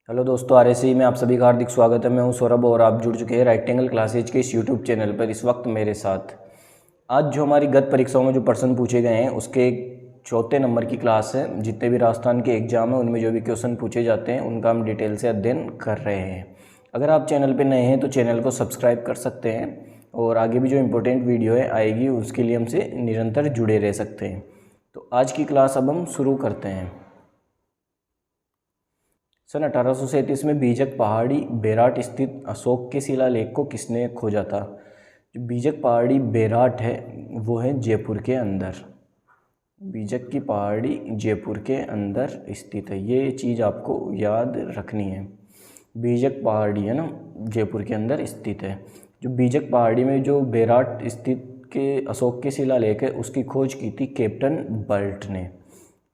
Hello दोस्तों, RSC में आप सभी का हार्दिक स्वागत है। मैं हूं सौरभ और आप जुड़ चुके हैं राइट एंगल क्लासेज के इस यूट्यूब चैनल पर। इस वक्त मेरे साथ आज जो हमारी गत परीक्षाओं में जो प्रश्न पूछे गए हैं उसके चौथे नंबर की क्लास है। जितने भी राजस्थान के एग्जाम हैं उनमें जो भी क्वेश्चन पूछे जाते हैं उनका हम डिटेल से अध्ययन कर रहे हैं। अगर आप चैनल पर नए हैं तो चैनल को सब्सक्राइब कर सकते हैं और आगे भी जो इम्पोर्टेंट वीडियो है आएगी उसके लिए हमसे निरंतर जुड़े रह सकते हैं। तो आज की क्लास अब हम शुरू करते हैं। सन 1837 में बीजक पहाड़ी बेराट स्थित अशोक के शिलालेख को किसने खोजा था? जो बीजक पहाड़ी बेराट है वो है जयपुर के अंदर। बीजक की पहाड़ी जयपुर के अंदर स्थित है, ये चीज़ आपको याद रखनी है। बीजक पहाड़ी है ना, जयपुर के अंदर स्थित है। जो बीजक पहाड़ी में जो बेराट स्थित के अशोक के शिलालेख है उसकी खोज की थी कैप्टन बर्ट ने।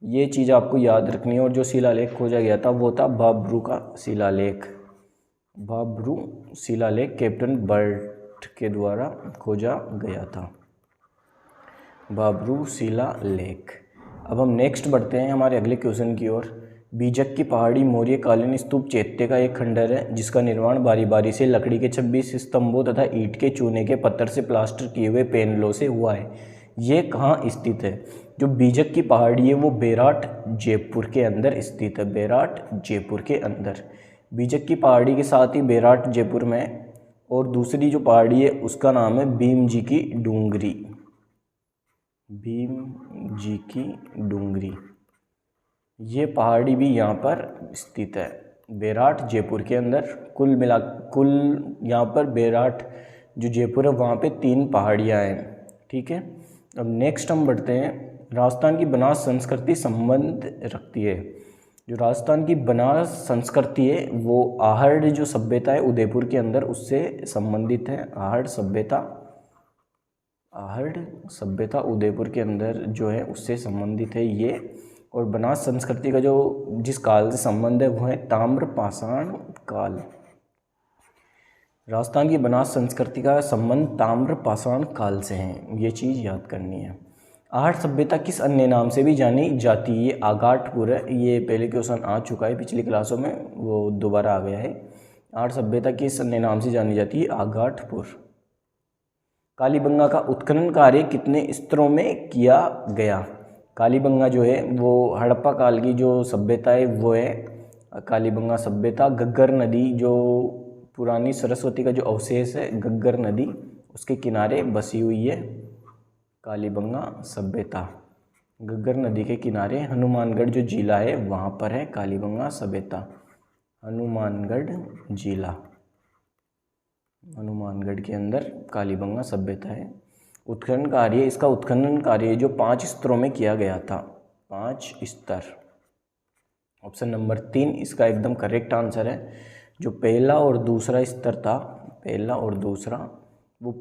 ये चीज़ आपको याद रखनी है। और जो शिलालेख खोजा गया था वो था बाबरू का शिलालेख। बाबरू शिलालेख कैप्टन बर्ट के द्वारा खोजा गया था। बाबरू शिलालेख। अब हम नेक्स्ट बढ़ते हैं हमारे अगले क्वेश्चन की ओर। बीजक की पहाड़ी मौर्य कालीन स्तूप चैत्य का एक खंडर है जिसका निर्माण बारी बारी से लकड़ी के 26 स्तंभों तथा ईंट के चूने के पत्थर से प्लास्टर किए हुए पैनलों से हुआ है। ये कहाँ स्थित है? जो बीजक की पहाड़ी है वो बेराट जयपुर के अंदर स्थित है। बेराट जयपुर के अंदर। बीजक की पहाड़ी के साथ ही बेराट जयपुर में और दूसरी जो पहाड़ी है उसका नाम है भीम जी की डूंगरी। भीम जी की डूंगरी, ये पहाड़ी भी यहाँ पर स्थित है बेराट जयपुर के अंदर। कुल यहाँ पर बेराट जो जयपुर है वहाँ पे 3 पहाड़ियाँ हैं। ठीक है, अब नेक्स्ट हम बढ़ते हैं। राजस्थान की बनास संस्कृति संबंध रखती है। जो राजस्थान की बनास संस्कृति है वो आहड़ जो सभ्यता है उदयपुर के अंदर उससे संबंधित है। आहड़ सभ्यता उदयपुर के अंदर जो है उससे संबंधित है ये। और बनास संस्कृति का जो जिस काल से संबंध है वो है ताम्रपाषाण काल। राजस्थान की बनास संस्कृति का संबंध ताम्रपाषाण काल से है, ये चीज़ याद करनी है। आहड़ सभ्यता किस अन्य नाम से भी जानी जाती है? ये आगाटपुर है। ये पहले क्वेश्चन आ चुका है पिछली क्लासों में, वो दोबारा आ गया है। आहड़ सभ्यता किस अन्य नाम से जानी जाती है? आगाटपुर। कालीबंगा का उत्खनन कार्य कितने स्तरों में किया गया? कालीबंगा जो है वो हड़प्पा काल की जो सभ्यता है वो है कालीबंगा सभ्यता। गग्गर नदी जो पुरानी सरस्वती का जो अवशेष है गग्गर नदी उसके किनारे बसी हुई है कालीबंगा सभ्यता। गग्गर नदी के किनारे हनुमानगढ़ जो जिला है वहाँ पर है कालीबंगा सभ्यता। हनुमानगढ़ जिला, हनुमानगढ़ के अंदर कालीबंगा सभ्यता है। उत्खनन कार्य, इसका उत्खनन कार्य जो 5 स्तरों में किया गया था। 5 स्तर। ऑप्शन नंबर 3 इसका एकदम करेक्ट आंसर है। जो पहला और दूसरा स्तर था, पहला और दूसरा, वो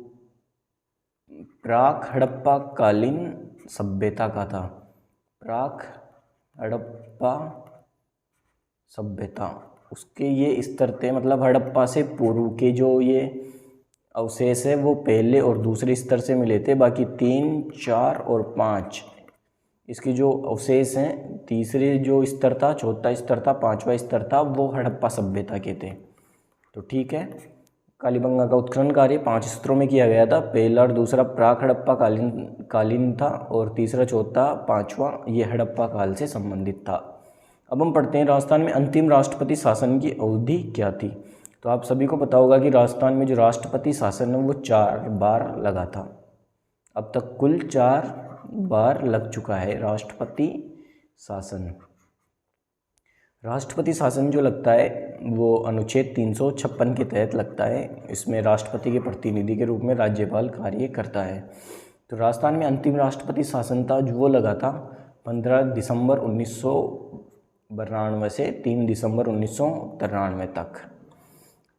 प्राक हड़प्पा कालीन सभ्यता का था। प्राक हड़प्पा सभ्यता, उसके ये स्तर थे। मतलब हड़प्पा से पूर्व के जो ये अवशेष है वो पहले और दूसरे स्तर से मिले थे। बाकी 3, 4 और 5 इसके जो अवशेष हैं, तीसरे जो स्तर था, चौथा स्तर था, 5वां स्तर था, वो हड़प्पा सभ्यता के थे। तो ठीक है, कालीबंगा का उत्खनन कार्य 5 स्तरों में किया गया था। पहला और दूसरा प्राक हड़प्पा कालीन था और तीसरा, चौथा, 5वां ये हड़प्पा काल से संबंधित था। अब हम पढ़ते हैं राजस्थान में अंतिम राष्ट्रपति शासन की अवधि क्या थी? तो आप सभी को पता होगा कि राजस्थान में जो राष्ट्रपति शासन है वो 4 बार लगा था। अब तक कुल 4 बार लग चुका है राष्ट्रपति शासन। राष्ट्रपति शासन जो लगता है वो अनुच्छेद 356 के तहत लगता है। इसमें राष्ट्रपति के प्रतिनिधि के रूप में राज्यपाल कार्य करता है। तो राजस्थान में अंतिम राष्ट्रपति शासन था जो वो लगा था 15 दिसंबर 1992 से 3 दिसंबर 1993 तक।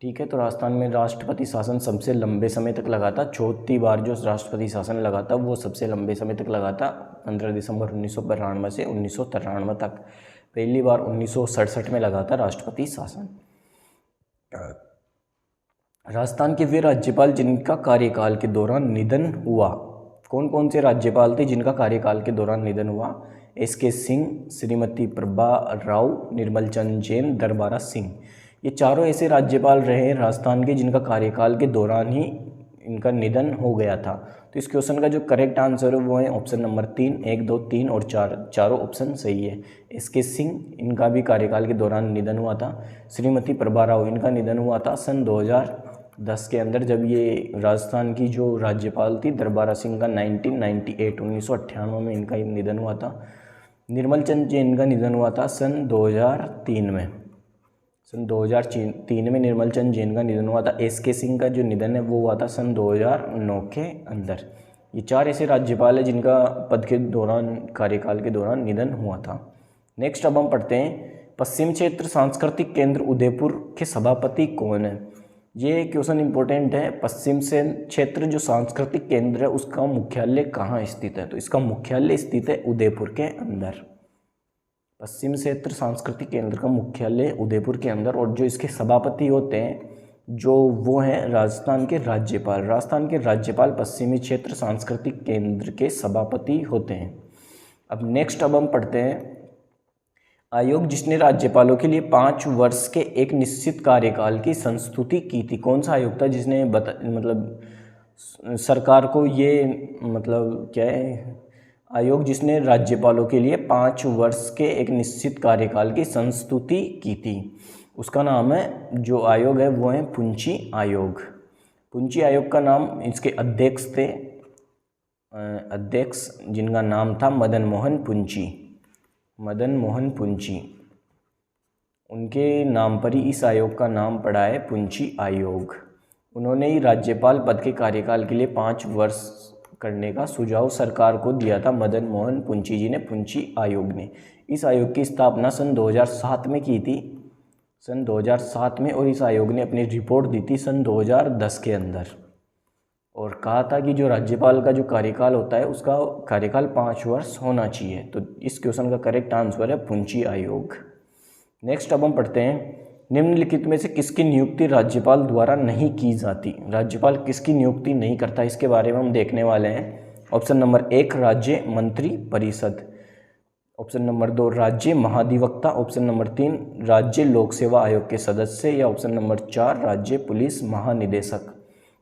ठीक है, तो राजस्थान में राष्ट्रपति शासन सबसे लंबे समय तक लगा था। चौथी बार जो राष्ट्रपति शासन लगा था वो सबसे लंबे समय तक लगा था, 15 दिसंबर 1992 से 1993 तक। पहली बार 1967 में लगा था राष्ट्रपति शासन। राजस्थान के वे राज्यपाल जिनका कार्यकाल के दौरान निधन हुआ, कौन कौन से राज्यपाल थे जिनका कार्यकाल के दौरान निधन हुआ? SK सिंह, श्रीमती प्रभा राव, निर्मल चंद जैन, दरबारा सिंह। ये चारों ऐसे राज्यपाल रहे राजस्थान के जिनका कार्यकाल के दौरान ही इनका निधन हो गया था। तो इस क्वेश्चन का जो करेक्ट आंसर है वो है ऑप्शन नंबर 3, 1, 2, 3 और 4, चारों ऑप्शन सही है। SK सिंह, इनका भी कार्यकाल के दौरान निधन हुआ था। श्रीमती प्रभा राव, इनका निधन हुआ था सन 2010 के अंदर, जब ये राजस्थान की जो राज्यपाल थी दरबारा सिंह का 1998 में इनका निधन हुआ था। निर्मल चंद जैन का निधन हुआ था सन 2003 में। सन 2003 में निर्मल चंद जैन का निधन हुआ था। SK सिंह का जो निधन है वो हुआ था सन 2009 के अंदर। ये चार ऐसे राज्यपाल हैं जिनका पद के दौरान, कार्यकाल के दौरान निधन हुआ था। नेक्स्ट अब हम पढ़ते हैं, पश्चिम क्षेत्र सांस्कृतिक केंद्र उदयपुर के सभापति कौन है। ये क्वेश्चन इंपॉर्टेंट है। पश्चिम से क्षेत्र जो सांस्कृतिक केंद्र है उसका मुख्यालय कहाँ स्थित है, तो इसका मुख्यालय स्थित है उदयपुर के अंदर। पश्चिम क्षेत्र सांस्कृतिक केंद्र का मुख्यालय उदयपुर के अंदर, और जो इसके सभापति होते हैं जो वो हैं राजस्थान के राज्यपाल। राजस्थान के राज्यपाल पश्चिमी क्षेत्र सांस्कृतिक केंद्र के सभापति होते हैं। अब नेक्स्ट अब हम पढ़ते हैं, आयोग जिसने राज्यपालों के लिए 5 वर्ष के एक निश्चित कार्यकाल की संस्तुति की थी। कौन सा आयोग था जिसने मतलब सरकार को ये मतलब क्या है, आयोग जिसने राज्यपालों के लिए 5 वर्ष के एक निश्चित कार्यकाल की संस्तुति की थी, उसका नाम है, जो आयोग है वो है पुंची आयोग। पुंची आयोग का नाम, इसके अध्यक्ष थे अध्यक्ष जिनका नाम था मदन मोहन पुंची। मदन मोहन पुंची, उनके नाम पर ही इस आयोग का नाम पड़ा है पुंची आयोग। उन्होंने ही राज्यपाल पद के कार्यकाल के लिए 5 वर्ष करने का सुझाव सरकार को दिया था। मदन मोहन पुंची जी ने, पुंची आयोग ने। इस आयोग की स्थापना सन 2007 में की थी, सन 2007 में, और इस आयोग ने अपनी रिपोर्ट दी थी सन 2010 के अंदर, और कहा था कि जो राज्यपाल का जो कार्यकाल होता है उसका कार्यकाल 5 वर्ष होना चाहिए। तो इस क्वेश्चन का करेक्ट आंसर है पुंची आयोग। नेक्स्ट अब हम पढ़ते हैं, निम्नलिखित में से किसकी नियुक्ति राज्यपाल द्वारा नहीं की जाती। राज्यपाल किसकी नियुक्ति नहीं करता, इसके बारे में हम देखने वाले हैं। ऑप्शन नंबर 1 राज्य मंत्री परिषद, ऑप्शन नंबर 2 राज्य महाधिवक्ता, ऑप्शन नंबर 3 राज्य लोक सेवा आयोग के सदस्य, या ऑप्शन नंबर 4 राज्य पुलिस महानिदेशक।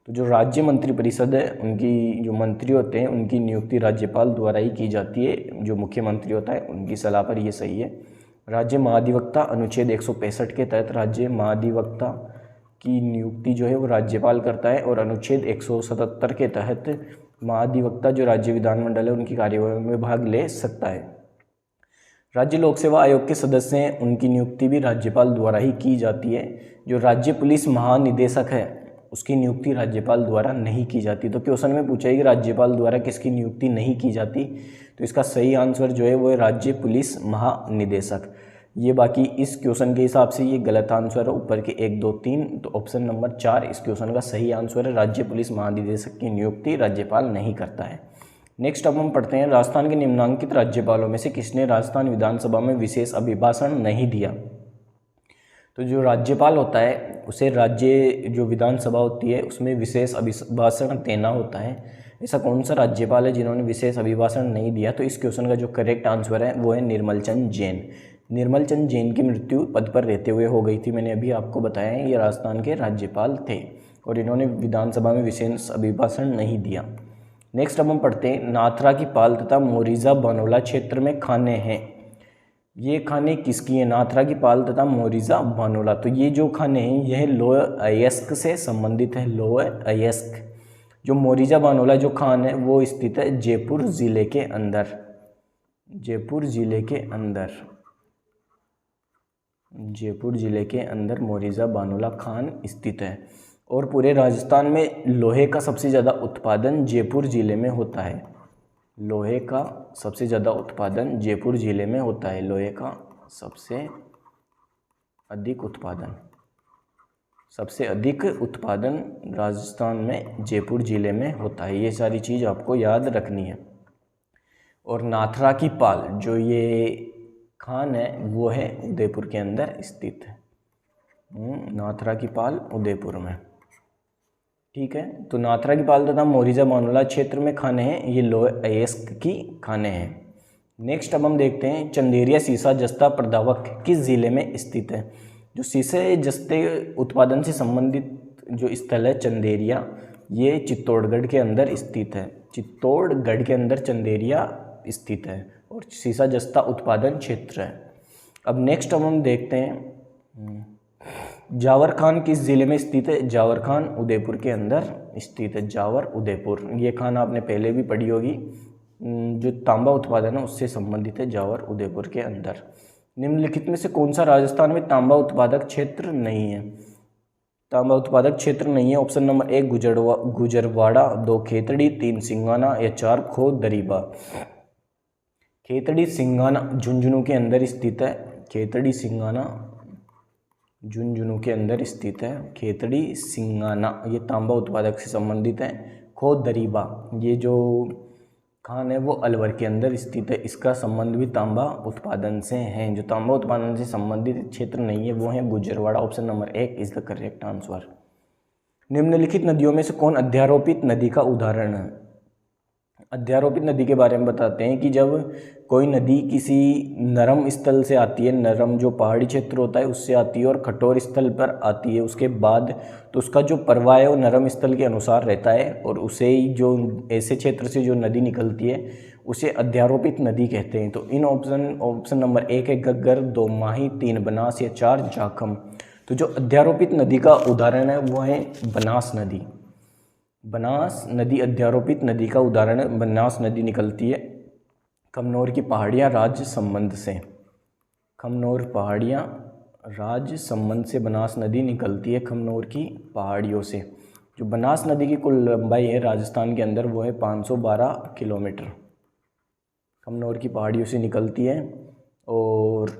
तो जो राज्य मंत्री परिषद है, उनकी जो मंत्री होते हैं उनकी नियुक्ति राज्यपाल द्वारा ही की जाती है। जो मुख्यमंत्री होता है उनकी सलाह पर, ये सही है। राज्य महाधिवक्ता अनुच्छेद 165 के तहत राज्य महाधिवक्ता की नियुक्ति जो है वो राज्यपाल करता है, और अनुच्छेद 177 के तहत महाधिवक्ता जो राज्य विधानमंडल है उनकी कार्यवाही में भाग ले सकता है। राज्य लोक सेवा आयोग के सदस्य हैं, उनकी नियुक्ति भी राज्यपाल द्वारा ही की जाती है। जो राज्य पुलिस महानिदेशक है उसकी नियुक्ति राज्यपाल द्वारा नहीं की जाती। तो क्वेश्चन में पूछा है कि राज्यपाल द्वारा किसकी नियुक्ति नहीं की जाती, तो इसका सही आंसर जो है वो है राज्य पुलिस महानिदेशक। ये बाकी इस क्वेश्चन के हिसाब से ये गलत आंसर है, ऊपर के 1, 2, 3, तो ऑप्शन नंबर 4 इस क्वेश्चन का सही आंसर है। राज्य पुलिस महानिदेशक की नियुक्ति राज्यपाल नहीं करता है। नेक्स्ट अब हम पढ़ते हैं, राजस्थान के निम्नलिखित राज्यपालों में से किसने राजस्थान विधानसभा में विशेष अभिभाषण नहीं दिया। तो जो राज्यपाल होता है उसे राज्य जो विधानसभा होती है उसमें विशेष अभिभाषण देना होता है। ऐसा कौन सा राज्यपाल है जिन्होंने विशेष अभिभाषण नहीं दिया, तो इस क्वेश्चन का जो करेक्ट आंसर है वो है निर्मल चंद जैन। निर्मल चंद जैन की मृत्यु पद पर रहते हुए हो गई थी, मैंने अभी आपको बताया है। ये राजस्थान के राज्यपाल थे और इन्होंने विधानसभा में विशेष अभिभाषण नहीं दिया। नेक्स्ट अब हम पढ़ते हैं, नाथरा की पाल तथा मोरिजा बानोला क्षेत्र में खाने हैं। ये खाने किसकी हैं, नाथरा की पाल तथा मोरिजा बानोला। तो ये जो खाने हैं यह लोअर अयस्क से संबंधित है, लोअर अयस्क। जो मोरिजा बानोला जो खान है वो स्थित है जयपुर जिले के अंदर, जयपुर जिले के अंदर, जयपुर जिले के अंदर मोरिजा बानोला खान स्थित है। और पूरे राजस्थान में लोहे का सबसे ज़्यादा उत्पादन जयपुर जिले में होता है। लोहे का सबसे ज़्यादा उत्पादन जयपुर जिले में होता है। लोहे का सबसे अधिक उत्पादन, सबसे अधिक उत्पादन राजस्थान में जयपुर जिले में होता है। ये सारी चीज़ आपको याद रखनी है। और नाथरा की पाल जो ये खान है वो है उदयपुर के अंदर स्थित है। नाथरा की पाल उदयपुर में, ठीक है। तो नाथरा की पाल तथा मोरिजा बानोला क्षेत्र में खाने हैं, ये लोअर अयस्क की खाने हैं। नेक्स्ट अब हम देखते हैं चंदेरिया सीसा जस्ता प्रदावक किस ज़िले में स्थित है। जो सीसे जस्ते उत्पादन से संबंधित जो स्थल है चंदेरिया, ये चित्तौड़गढ़ के अंदर स्थित है। चित्तौड़गढ़ के अंदर चंदेरिया स्थित है और सीसा जस्ता उत्पादन क्षेत्र है। अब नेक्स्ट अब हम देखते हैं जावर खान किस ज़िले में स्थित है। जावर खान उदयपुर के अंदर स्थित है। जावर उदयपुर, ये खान आपने पहले भी पढ़ी होगी। जो तांबा उत्पादन है उससे संबंधित है, जावर उदयपुर के अंदर। निम्नलिखित में से कौन सा राजस्थान में तांबा उत्पादक क्षेत्र नहीं है। तांबा उत्पादक क्षेत्र नहीं है। ऑप्शन नंबर 1 गुजरवाड़ा, 2 खेतड़ी, 3 सिंगाना या 4 खोद दरीबा। खेतड़ी सिंगाना झुंझुनू के अंदर स्थित है। खेतड़ी सिंगाना झुंझुनू के अंदर स्थित है। खेतड़ी सिंगाना ये तांबा उत्पादक से संबंधित है। खोद दरीबा ये जो खान है वो अलवर के अंदर स्थित है। इसका संबंध भी तांबा उत्पादन से है। जो तांबा उत्पादन से संबंधित क्षेत्र नहीं है वो है Gujarwada. Option number 1 is the correct answer. निम्नलिखित नदियों में से कौन अध्यारोपित नदी का उदाहरण है। अध्यारोपित नदी के बारे में बताते हैं कि जब कोई नदी किसी नरम स्थल से आती है, नरम जो पहाड़ी क्षेत्र होता है उससे आती है और कठोर स्थल पर आती है उसके बाद, तो उसका जो प्रवाह है वो नरम स्थल के अनुसार रहता है और उसे ही जो ऐसे क्षेत्र से जो नदी निकलती है उसे अध्यारोपित नदी कहते हैं। तो इन ऑप्शन नंबर 1 है घग्गर, 2 माही, 3 बनास या 4 जाखम। तो जो अध्यारोपित नदी का उदाहरण है वो है बनास नदी। बनास नदी अध्यारोपित नदी का उदाहरण है। बनास नदी निकलती है खमनोर की पहाड़ियाँ राज्य संबंध से। खमनोर पहाड़ियाँ राज्य संबंध से बनास नदी निकलती है खमनोर की पहाड़ियों से। जो बनास नदी की कुल लंबाई है राजस्थान के अंदर वो है 512 किलोमीटर। खमनोर की पहाड़ियों से निकलती है और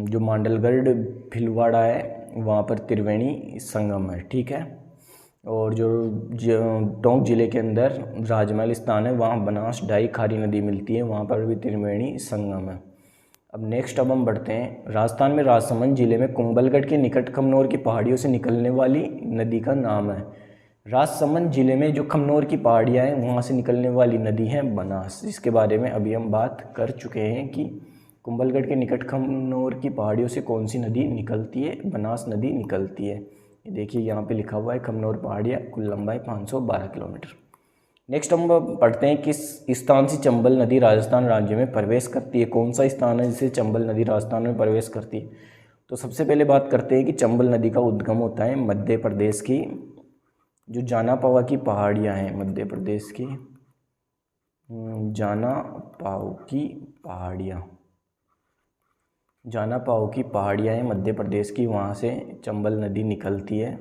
जो मांडलगढ़ भीलवाड़ा है वहाँ पर त्रिवेणी संगम है। ठीक है। और जो टोंक जिले के अंदर राजमहल स्थान है वहाँ बनास डाई खारी नदी मिलती है, वहाँ पर भी त्रिवेणी संगम है। अब नेक्स्ट अब हम बढ़ते हैं। राजस्थान में राजसमंद जिले में कुंभलगढ़ के निकट खमनोर की पहाड़ियों से निकलने वाली नदी का नाम है। राजसमंद जिले में जो खमनोर की पहाड़ियाँ हैं वहाँ से निकलने वाली नदी है बनास, जिसके बारे में अभी हम बात कर चुके हैं कि कुंभलगढ़ के निकट खमनोर की पहाड़ियों से कौन सी नदी निकलती है, बनास नदी निकलती है। देखिए यहाँ पे लिखा हुआ है खमनोर पहाड़ियाँ, कुल लंबाई 512 किलोमीटर। नेक्स्ट हम पढ़ते हैं किस स्थान से चंबल नदी राजस्थान राज्य में प्रवेश करती है। कौन सा स्थान है जिससे चंबल नदी राजस्थान में प्रवेश करती है। तो सबसे पहले बात करते हैं कि चंबल नदी का उद्गम होता है मध्य प्रदेश की जो जानापावा की पहाड़ियाँ हैं। मध्य प्रदेश की जानापाव की पहाड़ियाँ, जानापाव की पहाड़ियाँ हैं मध्य प्रदेश की, वहाँ से चंबल नदी निकलती है।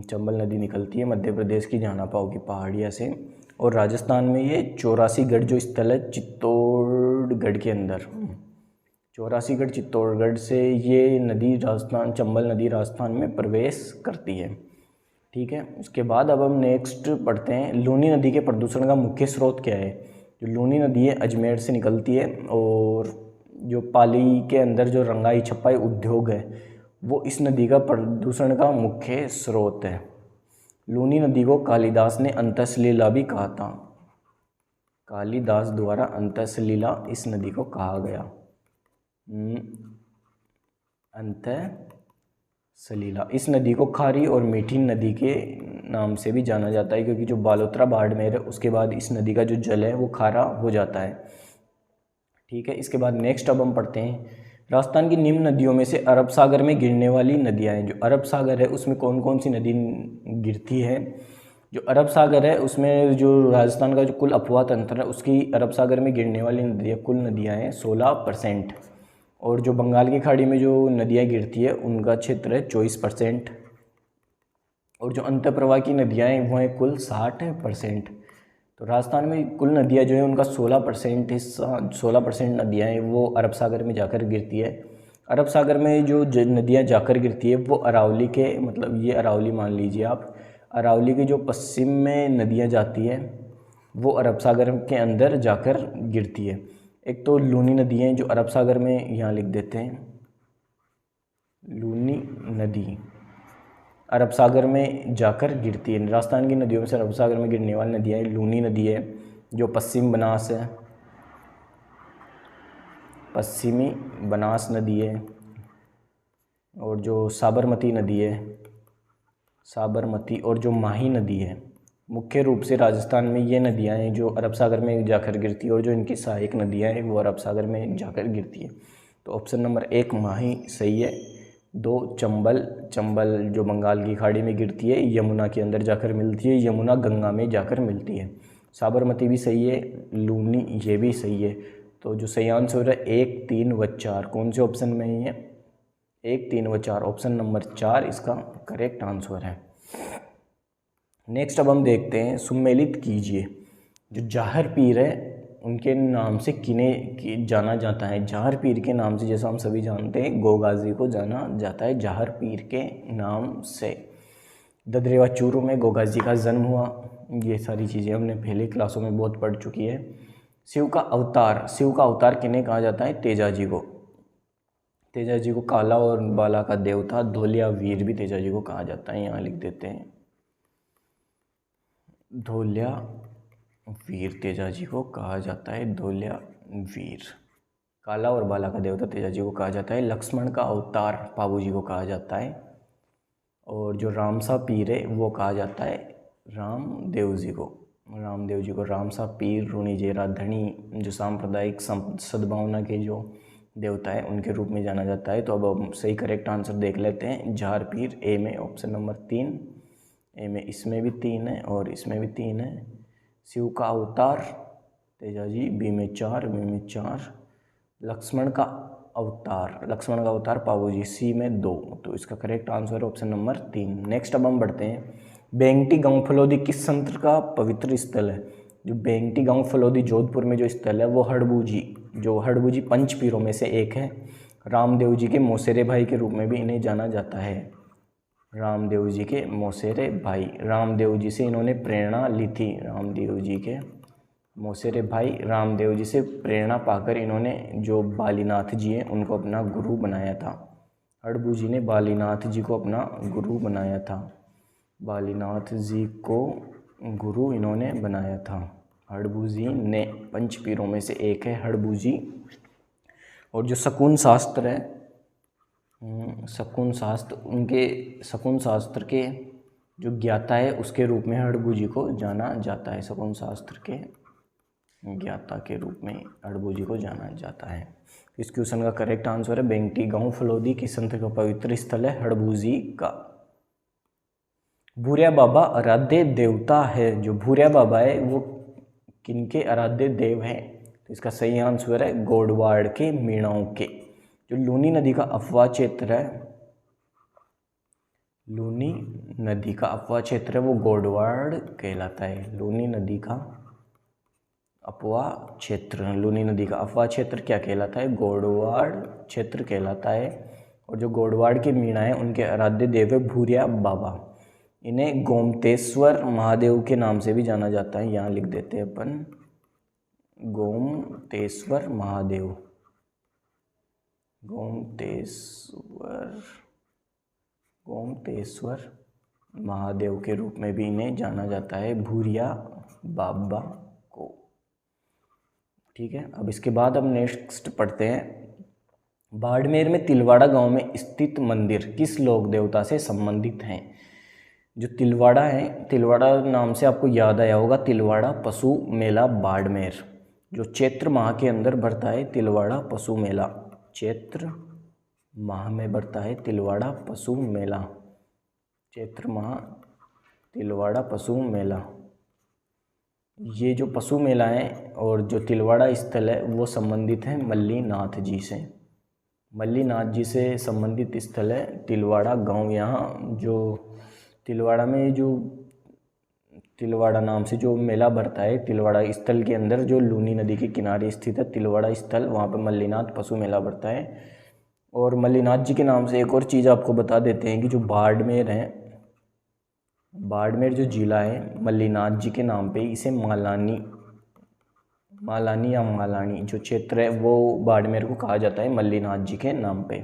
चंबल नदी निकलती है मध्य प्रदेश की जानापाव की पहाड़ियाँ से। और राजस्थान में ये चौरासीगढ़ जो स्थल है चित्तौड़गढ़ के अंदर, चौरासीगढ़ चित्तौड़गढ़ से ये नदी राजस्थान, चंबल नदी राजस्थान में प्रवेश करती है। ठीक है। उसके बाद अब हम नेक्स्ट पढ़ते हैं लूनी नदी के प्रदूषण का मुख्य स्रोत क्या है। जो लूनी नदी है अजमेर से निकलती है और जो पाली के अंदर जो रंगाई छपाई उद्योग है वो इस नदी का प्रदूषण का मुख्य स्रोत है। लूनी नदी को कालिदास ने अंतसलीला भी कहा था। कालिदास द्वारा अंतसलीला इस नदी को कहा गया। अंतसलीला। इस नदी को खारी और मीठी नदी के नाम से भी जाना जाता है क्योंकि जो बालोतरा बाड़मेर है उसके बाद इस नदी का जो जल है वो खारा हो जाता है। ठीक है। इसके बाद नेक्स्ट अब हम पढ़ते हैं राजस्थान की निम्न नदियों में से अरब सागर में गिरने वाली नदियाँ हैं। जो अरब सागर है उसमें कौन कौन सी नदी गिरती है। जो अरब सागर है उसमें जो राजस्थान का जो कुल अपवाह तंत्र है उसकी अरब सागर में गिरने वाली नदियाँ कुल नदियाँ हैं 16%। और जो बंगाल की खाड़ी में जो नदियाँ गिरती है उनका क्षेत्र है 24%। और जो अंतःप्रवाह की नदियाँ हैं वो हैं कुल 60%। तो राजस्थान में कुल नदियाँ जो है उनका 16% हिस्सा, 16% नदियाँ हैं वो अरब सागर में जाकर गिरती है। अरब सागर में जो नदियाँ जाकर गिरती है वो अरावली के, मतलब ये अरावली मान लीजिए आप, अरावली के जो पश्चिम में नदियाँ जाती है वो अरब सागर के अंदर जाकर गिरती है। एक तो लूनी नदी है जो अरब सागर में, यहाँ लिख देते हैं लूनी नदी अरब सागर में जाकर गिरती है। राजस्थान की नदियों में से अरब सागर में गिरने वाली नदियाँ लूनी नदी है जो पश्चिम बनास है, पश्चिमी बनास नदी है, और जो साबरमती नदी है, साबरमती और जो माही नदी है, मुख्य रूप से राजस्थान में ये नदियाँ हैं जो अरब सागर में जाकर गिरती है, और जो इनकी सहायक नदियाँ हैं वो अरब सागर में जाकर गिरती है। तो ऑप्शन नंबर 1 माही सही है। 2 चंबल, चंबल जो बंगाल की खाड़ी में गिरती है, यमुना के अंदर जाकर मिलती है, यमुना गंगा में जाकर मिलती है। साबरमती भी सही है, लूनी ये भी सही है। तो जो सही आंसर है 1, 3 व 4, कौन से ऑप्शन में ही है? 1, 3 व 4, ऑप्शन नंबर 4 इसका करेक्ट आंसर है। नेक्स्ट अब हम देखते हैं सुमेलित कीजिए। जो जाहर पीर है उनके नाम से किन्हें जाना जाता है? जाहर पीर के नाम से जैसा हम सभी जानते हैं गोगाजी को जाना जाता है जाहर पीर के नाम से। ददरेवा चूरू में गोगाजी का जन्म हुआ। ये सारी चीज़ें हमने पहले क्लासों में बहुत पढ़ चुकी है। शिव का अवतार किन्हें कहा जाता है? तेजाजी को। तेजाजी को काला और बाला का देवता धोलिया वीर भी तेजाजी को कहा जाता है, यहाँ लिख देते हैं धोलिया वीर तेजाजी को कहा जाता है, धोलिया वीर। काला और बाला का देवता तेजाजी को कहा जाता है। लक्ष्मण का अवतार पाबूजी को कहा जाता है, और जो रामसा पीर है वो कहा जाता है रामदेव जी को। रामसा पीर रुणिजेरा धनी जो सांप्रदायिक सद्भावना के जो देवता है उनके रूप में जाना जाता है। तो अब हम सही करेक्ट आंसर देख लेते हैं। जाहर पीर ए में ऑप्शन नंबर 3, ए में इसमें भी 3 है और इसमें भी 3 है। शिव का अवतार तेजाजी बी में 4, बी में 4। लक्ष्मण का अवतार पाबूजी सी में 2। तो इसका करेक्ट आंसर है ऑप्शन नंबर 3। नेक्स्ट अब हम बढ़ते हैं। बेंगटी गांव फलोदी किस संत का पवित्र स्थल है? जो बेंगटी गांव फलोदी जोधपुर में जो स्थल है वो हड़बूजी पंच पीरों में से एक है। रामदेव जी के मौसेरे भाई के रूप में भी इन्हें जाना जाता है। रामदेव जी के मौसेरे भाई, रामदेव जी से इन्होंने प्रेरणा ली थी। रामदेव जी के मौसेरे भाई रामदेव जी से प्रेरणा पाकर इन्होंने जो बालीनाथ जी हैं उनको अपना गुरु बनाया था। हड़बू जी ने बालीनाथ जी को अपना गुरु बनाया था। बालीनाथ जी को गुरु इन्होंने बनाया था। हड़बू जी ने पंच पीरों में से एक है हड़बू जी। और जो शकुन शास्त्र है, शकुन शास्त्र के जो ज्ञाता है उसके रूप में हड़बू जी को जाना जाता है। शकुन शास्त्र के ज्ञाता के रूप में हड़बू जी को जाना जाता है। इस क्वेश्चन का करेक्ट आंसर है बेंगटी गांव फलोदी किस संत का पवित्र स्थल है? हड़बू जी का। भूरिया बाबा आराध्य देवता है। जो भूरिया बाबा है वो किनके आराध्य देव हैं? तो इसका सही आंसर है गोडवाड़ के मीणाओं के। जो लूनी नदी का अफवाह क्षेत्र है, लूनी नदी का अफवाह क्षेत्र है वो गोडवाड़ कहलाता है। लूनी नदी का अफवाह क्षेत्र क्या कहलाता है? गोडवाड़ क्षेत्र कहलाता है। और जो गोडवाड़ के मीणा है उनके आराध्य देव है भूरिया बाबा। इन्हें गोमतेश्वर महादेव के नाम से भी जाना जाता है, यहाँ लिख देते हैं अपन गोमतेश्वर महादेव। गोमतेश्वर महादेव के रूप में भी इन्हें जाना जाता है, भूरिया बाबा को। ठीक है, अब इसके बाद हम नेक्स्ट पढ़ते हैं। बाड़मेर में तिलवाड़ा गांव में स्थित मंदिर किस लोक देवता से संबंधित हैं? जो तिलवाड़ा है, तिलवाड़ा नाम से आपको याद आया होगा तिलवाड़ा पशु मेला बाड़मेर, जो चैत्र माह के अंदर बढ़ता है तिलवाड़ा पशु मेला। चैत्र माह में बढ़ता है तिलवाड़ा पशु मेला। चैत्र माह तिलवाड़ा पशु मेला। ये जो पशु मेला है और जो तिलवाड़ा स्थल है वो संबंधित है मल्लीनाथ जी से। मल्लीनाथ जी से संबंधित स्थल है तिलवाड़ा गांव। यहाँ जो तिलवाड़ा में जो तिलवाड़ा नाम से जो मेला भरता है तिलवाड़ा स्थल के अंदर जो लूनी नदी के किनारे स्थित है तिलवाड़ा स्थल, वहाँ पर मल्लीनाथ पशु मेला भरता है। और मल्लीनाथ जी के नाम से एक और चीज़ आपको बता देते हैं कि जो बाड़मेर है, बाड़मेर जो जिला है मल्लीनाथ जी के नाम पे इसे मालानी या मालानी जो क्षेत्र है वो बाड़मेर को कहा जाता है मल्लीनाथ जी के नाम पे।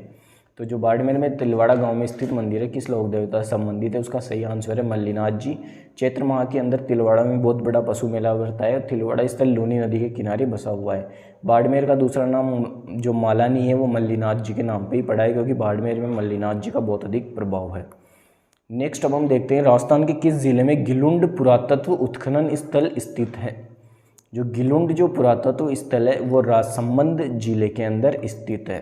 तो जो बाड़मेर में तिलवाड़ा गांव में स्थित मंदिर है किस लोक देवता से संबंधित है, उसका सही आंसर है मल्लीनाथ जी। चैत्र माह के अंदर तिलवाड़ा में बहुत बड़ा पशु मेला भरता है। तिलवाड़ा स्थल लूनी नदी के किनारे बसा हुआ है। बाड़मेर का दूसरा नाम जो मालानी है वो मल्लीनाथ जी के नाम पे ही पड़ा है, क्योंकि बाड़मेर में मल्लीनाथ जी का बहुत अधिक प्रभाव है। नेक्स्ट अब हम देखते हैं राजस्थान के किस जिले में गिलुंड पुरातत्व उत्खनन स्थल स्थित है। जो गिलुंड जो पुरातत्व स्थल है वो राजसमंद जिले के अंदर स्थित है।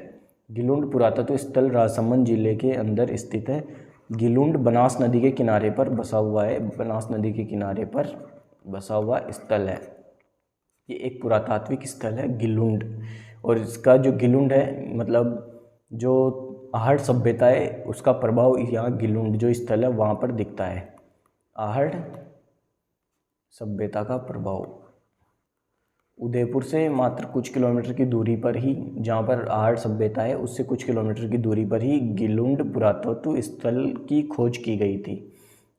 गिलुंड पुरातत्व स्थल राजसमंद जिले के अंदर स्थित है। गिलुंड बनास नदी के किनारे पर बसा हुआ है। बनास नदी के किनारे पर बसा हुआ स्थल है। ये एक पुरातात्विक स्थल है गिलुंड, और इसका जो गिलुंड है मतलब जो आहड़ सभ्यता है उसका प्रभाव यहाँ गिलुंड जो स्थल है वहाँ पर दिखता है। आहड़ सभ्यता का प्रभाव उदयपुर से मात्र कुछ किलोमीटर की दूरी पर ही, जहाँ पर आहड़ सभ्यता है उससे कुछ किलोमीटर की दूरी पर ही गिलुंड पुरातत्व स्थल की खोज की गई थी।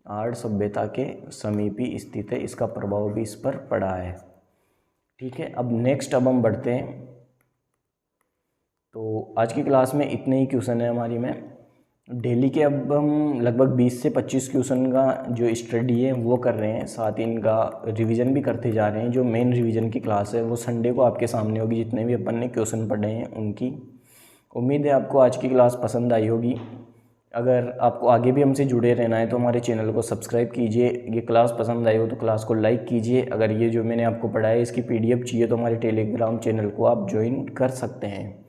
आहड़ सभ्यता के समीप ही स्थित है, इसका प्रभाव भी इस पर पड़ा है। ठीक है, अब नेक्स्ट अब हम बढ़ते हैं। तो आज की क्लास में इतने ही क्वेश्चन है हमारी में डेली के। अब हम लगभग 20 से 25 क्वेश्चन का जो स्टडी है वो कर रहे हैं, साथ ही इनका रिवीजन भी करते जा रहे हैं। जो मेन रिवीजन की क्लास है वो संडे को आपके सामने होगी, जितने भी अपन ने क्वेश्चन पढ़े हैं उनकी। उम्मीद है आपको आज की क्लास पसंद आई होगी। अगर आपको आगे भी हमसे जुड़े रहना है तो हमारे चैनल को सब्सक्राइब कीजिए। ये क्लास पसंद आई हो तो क्लास को लाइक कीजिए। अगर ये जो मैंने आपको पढ़ाया है इसकी PDF चाहिए तो हमारे टेलीग्राम चैनल को आप ज्वाइन कर सकते हैं।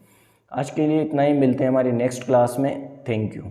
आज के लिए इतना ही, मिलते हैं हमारी नेक्स्ट क्लास में। Thank you.